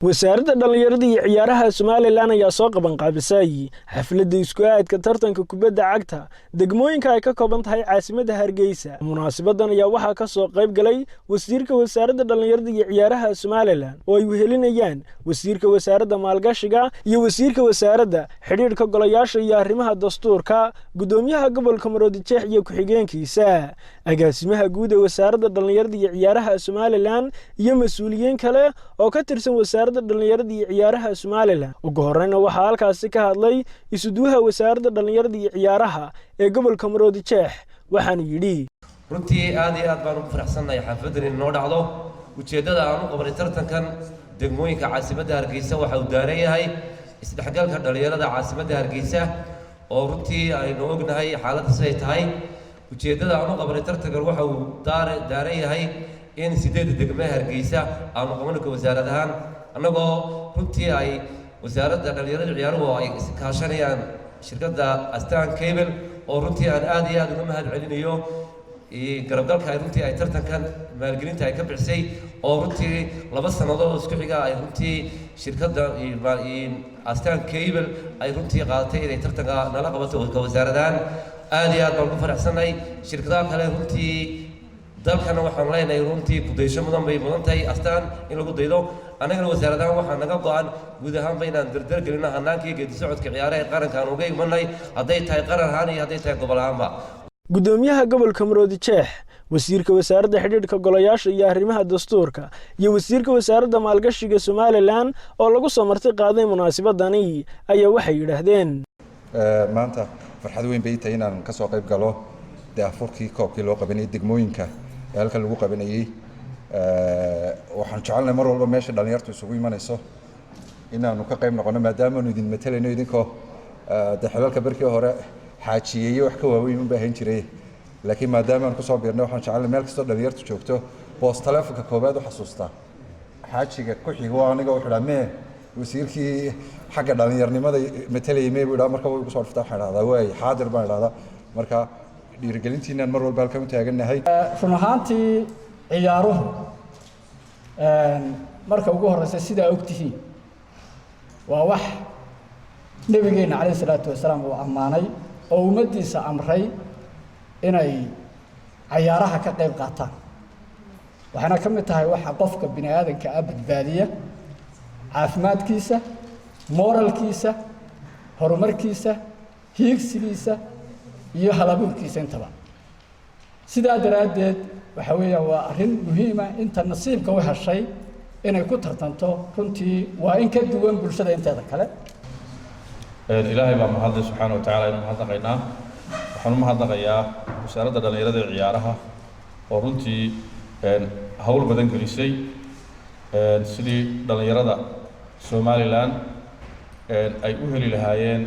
wasaaradda dhalinyarada iyo ciyaaraha Soomaaliland ayaa soo qaban qaabisay xafladda isku aadka tartanka kubadda cagta degmooyinka ay ka kooban tahay caasimadda Hargeysa. Munaasabaddan ayaa waxaa ka soo qayb galay wasiirka wasaaradda dhalinyarada iyo ciyaaraha Soomaaliland oo ay wehelinayaan wasiirka wasaaradda maalgashiga iyo wasiirka wasaaradda xiriirka golayaasha iyo arrimaha dastuurka, gudoomiyaha gobolka Maroodijeex iyo ku-xigeenkiisa, agaasimaha guud ee wasaaradda dhalinyarada iyo ciyaaraha Soomaaliland iyo mas'uuliyiin kale oo ka tirsan wasaaradda dhalinyarada iyo ciyaaraha Soomaaliland. Ugu horreyn waxaa halkaas ka hadlay isuduwaha wasaaradda dhalinyarada iyo ciyaaraha ee gobolka Maroodijeex waxaanu yidhi runtii aad iyo aad baan ugu faraxsanahay xafladan inoo dhacdo. ujeedada aan u qabanay tartankan degmooyinka caasimadda Hargeysa waxa uu daaran yahay isdhexgalka dhalinyarada caasimadda Hargeysa oo runtii aynu ognahay xaaladda siday tahay. ujeedada aan u qabanay tartankan waxa uu daaran yahay in 8 degmo Hargeysa aan qabanka wasaarad ahaan annagoo runtii ay wasaaradda dhalinyarada ciyaaruhu ay kaashanayaan shirkadda Astaan Cable oo runtii aan aad iyo aad uga mahad celinayo garabgalka ay runtii ay tartankan maalgelinta ay ka bixisay oo runtii 2 sanadood isku xiga ay runtii shirkadda Astaan Cable ay runtii qaadatay inay tartanka nala qabato wasaaradahan. aad iyo aad baan ku faraxsanahay. shirkadaha kale runtii dalkana waxaan leenahay runtii ku daysho mudan bay mudan tahay Astaan in lagu daydo. anagana wasaaradahan waxaan naga go'an guud ahaan baynaan dardar gelino hannaankii geedi socodka ciyaaraha qarankan uga imanay hadday tahay qaran ahaan iyo hadday tahay gobol ahaanba. gudoomiyaha gobolka Maroodijeex, wasiirka wasaaradda xiriirka golayaasha iyo arrimaha dastuurka iyo wasiirka wasaaradda maalgashiga Soomaaliland oo lagu soo martay qaaday munaasabadani ayaa waxay yiraahdeen maanta farxad weyn bay tahay inaan ka soo qayb galo daafurkii koobkii loo qabanayay degmooyinka ee halka lagu qabanayay. waxaan jecelnahay mar walba meesha dhalinyartu isugu imanayso inaanu ka qayb noqono maadaama aanu idin matalayno idinkoo daxalalka barkii hore xaajiyeeye wax ka waaweyn u baahan jiray, laakiin maadaama aan ku soo biirnay waxaan jecelnahay meel kastoo dhalinyartu joogto boos taleefanka koobaad u xasuustaa xaajiga ku xigo aniga wuxuu dhahaa mee wasiirkii xagga dhalinyarnimada matalayay mee buu dhahaa marka way ugu soo dhuftaa waxaan dhahdaa waay xaadir baan dhahdaa. marka dhiirigelintiinaan mar walba halkan u taagannahay. run ahaantii ciyaaruhu marka ugu horeysa sidaa ogtihiin waa wax nabigeena calayhi salaatu wasalaam uu ammaanay oo ummadiisa amray inay ciyaaraha ka qayb qaataan. waxaana ka mid tahay waxa qofka bini aadanka ah badbaadiya caafimaadkiisa, moralkiisa, horumarkiisa, hiigsigiisa iyo halabuurkiisa intaba. sidaa daraaddeed waxa weeyaan waa arrin muhiim ah inta nasiibka u heshay inay ku tartanto runtii waa in ka duwan bulshada inteeda kale. ilaahay baa mahad subxaanahu wa tacaala inuu mahadnaqaynaa. waxaan u mahadnaqayaa wasaaradda dhalinyarada iyo ciyaaraha oo runtii hawl badan gelisay sidii dhalinyarada Somaliland ay u heli lahaayeen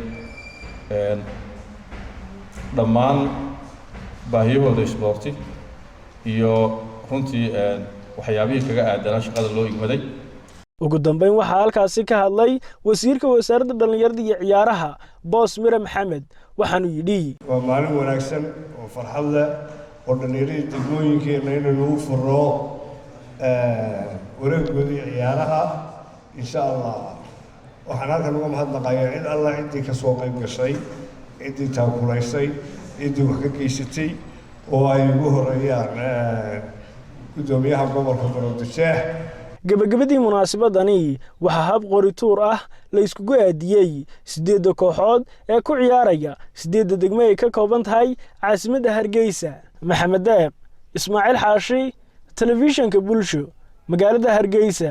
dhammaan baahiyahooda isboorti iyo runtii waxyaabihii kaga aadanaa shaqada loo igmaday. ugu dambeyn waxaa halkaasi ka hadlay wasiirka wasaaradda dhalinyarada iyo ciyaaraha boos Mire Maxamed waxaanu yidhi waa maalin wanaagsan oo farxad leh oo dhalinyarada degmooyinkeena inaynu u furo wareeggoodii ciyaaraha insha Allah. waxaan halkan uga mahadnaqayaa cid alla ciddii ka soo qayb gashay, ciddii taakulaysay, ciddii wax ka geysatay oo ay ugu horeeyaan gudoomiyaha gobolka Maroodijeex. gabagabadii munaasabadani waxaa hab qorituur ah la iskugu aadiyey 8 kooxood ee ku ciyaaraya 8 degmo ay ka kooban tahay caasimadda Hargeysa. Maxamed Deeq, Ismaaciil Xaashi, telefishinka Bulsho, magaalada Hargeysa.